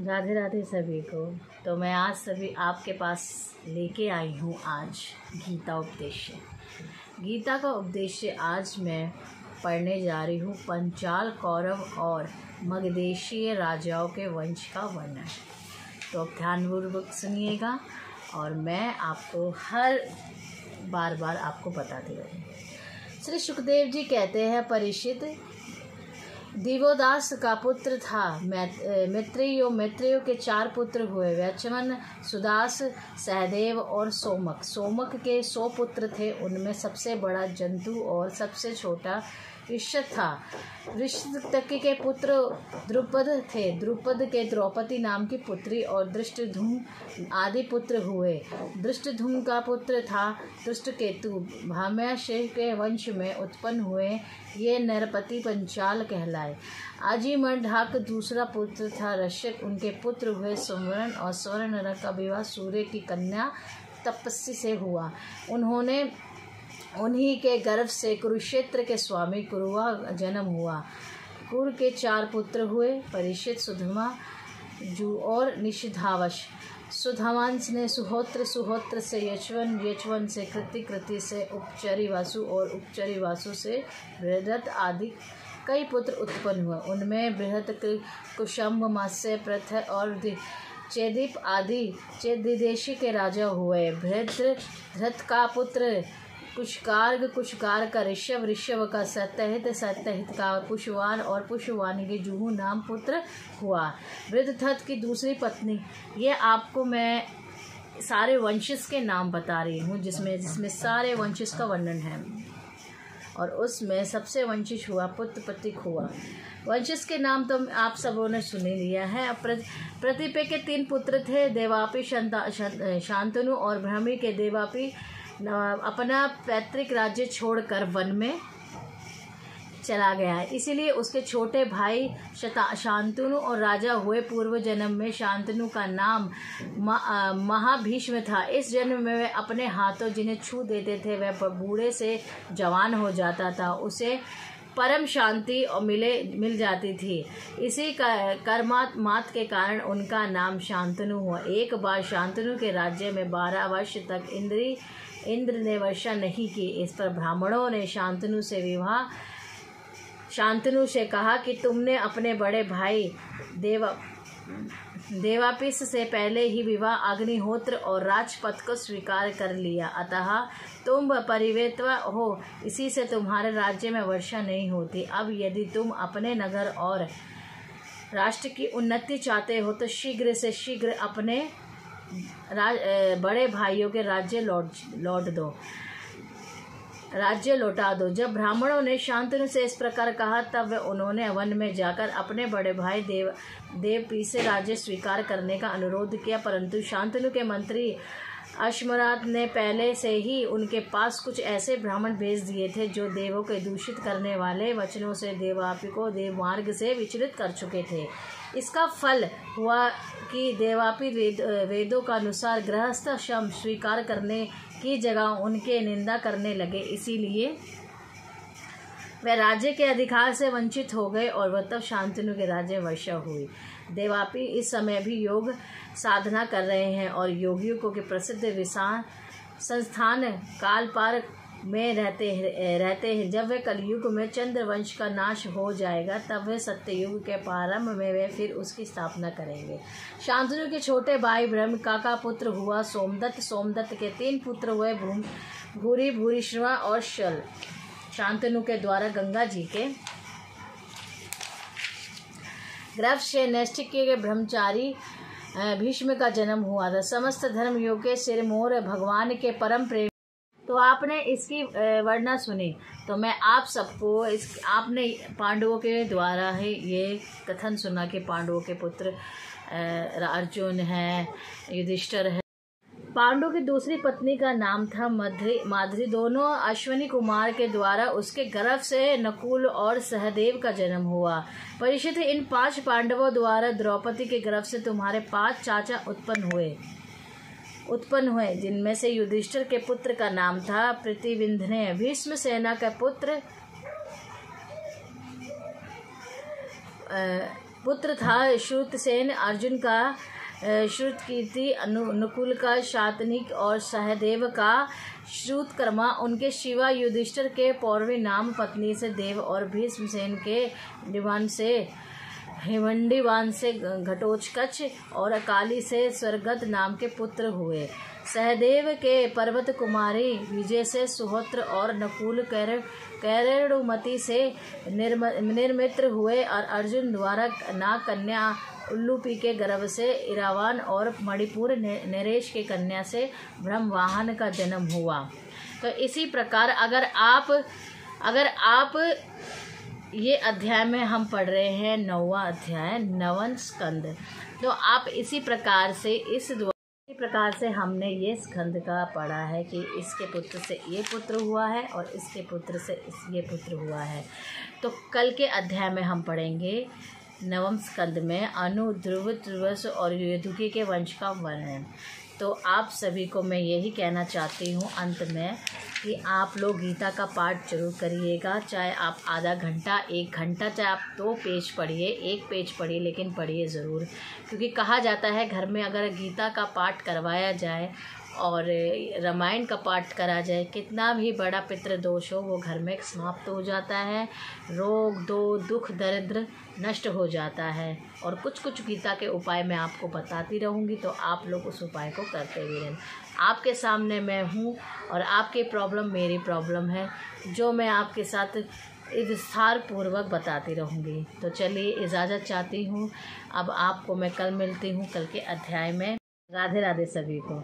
राधे राधे सभी को। तो मैं आज सभी आपके पास लेके आई हूँ आज गीता उपदेश्य। गीता का उपदेश्य आज मैं पढ़ने जा रही हूँ पंचाल, कौरव और मगधेशीय राजाओं के वंश का वर्णन। तो अब ध्यानपूर्वक सुनिएगा और मैं आपको हर बार आपको बताती रहूँ। श्री सुखदेव जी कहते हैं, परीक्षित दिवोदास का पुत्र था। मैत्रेयों के 4 पुत्र हुए, वैचवन, सुदास, सहदेव और सोमक। सोमक के 100 पुत्र थे, उनमें सबसे बड़ा जंतु और सबसे छोटा ऋषभ था। ऋषभ के पुत्र द्रुपद थे। द्रुपद के द्रौपदी नाम की पुत्री और धृष्टद्युम्न आदि पुत्र हुए। धृष्टद्युम्न का पुत्र था धृष्टकेतु। भाम्याशय के वंश में उत्पन्न हुए ये नरपति पंचाल कहलाए। आजीमंडहा दूसरा पुत्र था रश्यक। उनके पुत्र हुए सुवर्ण, और स्वर्ण का विवाह सूर्य की कन्या तपस्वी से हुआ। उन्हीं के गर्भ से कुरुक्षेत्र के स्वामी कुरुआ जन्म हुआ। कुरु के 4 पुत्र हुए, परीक्षित, सुधमा, जू और निषधावश। सुधामांस ने सुहोत्र, सुहोत्र से यचवन, यचवन से कृति, कृति से उपचरी वासु और उपचरी वासु से बृहदत्त आदि कई पुत्र उत्पन्न हुए। उनमें बृहत, कुशम्भ, मात्स्य, प्रथ और चेदीप आदि चेदिदेशी के राजा हुए। भृत का पुत्र कुशकार्ग, कुशकार्ग का ऋषभ, ऋषभ का सत्यहित, सत्यहित का पुष्यवान और पुष्यवान के जुहू नाम पुत्र हुआ। वृद्धथ की दूसरी पत्नी। ये आपको मैं सारे वंशज के नाम बता रही हूँ, जिसमें सारे वंशज का वर्णन है। और उसमें सबसे वंशिज हुआ पुत्र प्रतीक हुआ। वंशज के नाम तो आप सबों ने सुन लिया है। प्रतिपे के 3 पुत्र थे, देवापी, शांतनु और भ्रमी के देवापी अपना पैतृक राज्य छोड़कर वन में चला गया, इसीलिए उसके छोटे भाई शांतनु और राजा हुए। पूर्व जन्म में शांतनु का नाम महाभीष्म था। इस जन्म में वे अपने हाथों जिन्हें छू देते थे वह बूढ़े से जवान हो जाता था, उसे परम शांति और मिल जाती थी। इसी कर्मात के कारण उनका नाम शांतनु हुआ। एक बार शांतनु के राज्य में 12 वर्ष तक इंद्र ने वर्षा नहीं की। इस पर ब्राह्मणों ने शांतनु से कहा कि तुमने अपने बड़े भाई देवापिस से पहले ही विवाह, अग्निहोत्र और राजपद को स्वीकार कर लिया, अतः तुम परिवेत्वा हो, इसी से तुम्हारे राज्य में वर्षा नहीं होती। अब यदि तुम अपने नगर और राष्ट्र की उन्नति चाहते हो तो शीघ्र से शीघ्र अपने बड़े भाइयों के राज्य लौटा दो। जब ब्राह्मणों ने शांतनु से इस प्रकार कहा तब उन्होंने वन में जाकर अपने बड़े भाई देवपी से राज्य स्वीकार करने का अनुरोध किया, परंतु शांतनु के मंत्री अश्मरात ने पहले से ही उनके पास कुछ ऐसे ब्राह्मण भेज दिए थे जो देवों के दूषित करने वाले वचनों से देवापी को देव मार्ग से विचलित कर चुके थे। इसका फल हुआ कि देवापी वेदों का अनुसार गृहस्थ श्रम स्वीकार करने की जगह उनके निंदा करने लगे, इसीलिए वे राज्य के अधिकार से वंचित हो गए और वह तब शांतनु के राज्य में वर्षा हुई। देवापी इस समय भी योग साधना कर रहे हैं और योगियों को के प्रसिद्ध संस्थान कालपार में रहते हैं। जब वे कलयुग में चंद्रवंश का नाश हो जाएगा तब वे सत्ययुग के प्रारंभ में वे फिर उसकी स्थापना करेंगे। शांतनु के छोटे भाई ब्रह्मका का पुत्र हुआ सोमदत्त। सोमदत्त के 3 पुत्र हुए, भूरी, भूरिश्रवा और शल। शांतनु के द्वारा गंगा जी के गर्भ से नैष्ठिक्य के ब्रह्मचारी भीष्म का जन्म हुआ था। समस्त धर्म योग के सिरमौर भगवान के परम प्रेम। तो आपने इसकी वर्णना सुनी, तो मैं आप सबको आपने पांडवों के द्वारा है ये कथन सुना कि पांडवों के पुत्र अर्जुन है, युधिष्ठिर है। पांडु की दूसरी पत्नी का नाम था माद्री। दोनों अश्विनी कुमार के द्वारा उसके गर्भ से नकुल और सहदेव का जन्म हुआ। परीक्षित, इन 5 पांडवों द्वारा द्रौपदी के गर्भ से तुम्हारे 5 चाचा उत्पन्न हुए, जिनमें से युधिष्ठिर के पुत्र का नाम था प्रतिविंध्य। भीष्म सेना का पुत्र पुत्र था श्रुतसेन, अर्जुन का श्रुतकीर्ति, नकुल का शातनिक और सहदेव का श्रुतकर्मा, उनके शिवा युधिष्ठिर के पौरवी नाम पत्नी से देव और भीष्मसेन के दिवान से हिमंडीवान से घटोत्कच और अकाली से स्वर्गत नाम के पुत्र हुए। सहदेव के पर्वत कुमारी विजय से सुहोत्र और नकुल कैरडुमती से निर्मित्र हुए और अर्जुन द्वारा नाग कन्या उल्लूपी के गर्भ से इरावान और मणिपुर नरेश के कन्या से ब्रह्मवाहन का जन्म हुआ। तो इसी प्रकार अगर आप ये अध्याय में हम पढ़ रहे हैं 9वां अध्याय 9वां स्कंद, तो आप इसी प्रकार से हमने ये स्कंद का पढ़ा है कि इसके पुत्र से ये पुत्र हुआ है और इसके पुत्र से ये पुत्र हुआ है। तो कल के अध्याय में हम पढ़ेंगे 9वें स्कंद में अनु, ध्रुव, ध्रुवस और युधिष्ठिर के वंश का वर्णन। तो आप सभी को मैं यही कहना चाहती हूँ अंत में कि आप लोग गीता का पाठ जरूर करिएगा, चाहे आप आधा घंटा 1 घंटा, चाहे आप 2 पेज पढ़िए, 1 पेज पढ़िए, लेकिन पढ़िए ज़रूर। क्योंकि कहा जाता है घर में अगर गीता का पाठ करवाया जाए और रामायण का पाठ करा जाए, कितना भी बड़ा पितृदोष हो वो घर में समाप्त हो जाता है, रोग दुख दरिद्र नष्ट हो जाता है। और कुछ गीता के उपाय मैं आपको बताती रहूँगी, तो आप लोग उस उपाय को करते हुए रहें। आपके सामने मैं हूँ और आपकी प्रॉब्लम मेरी प्रॉब्लम है, जो मैं आपके साथ विस्तार पूर्वक बताती रहूँगी। तो चलिए इजाज़त चाहती हूँ। अब आपको मैं कल मिलती हूँ कल के अध्याय में। राधे राधे सभी को।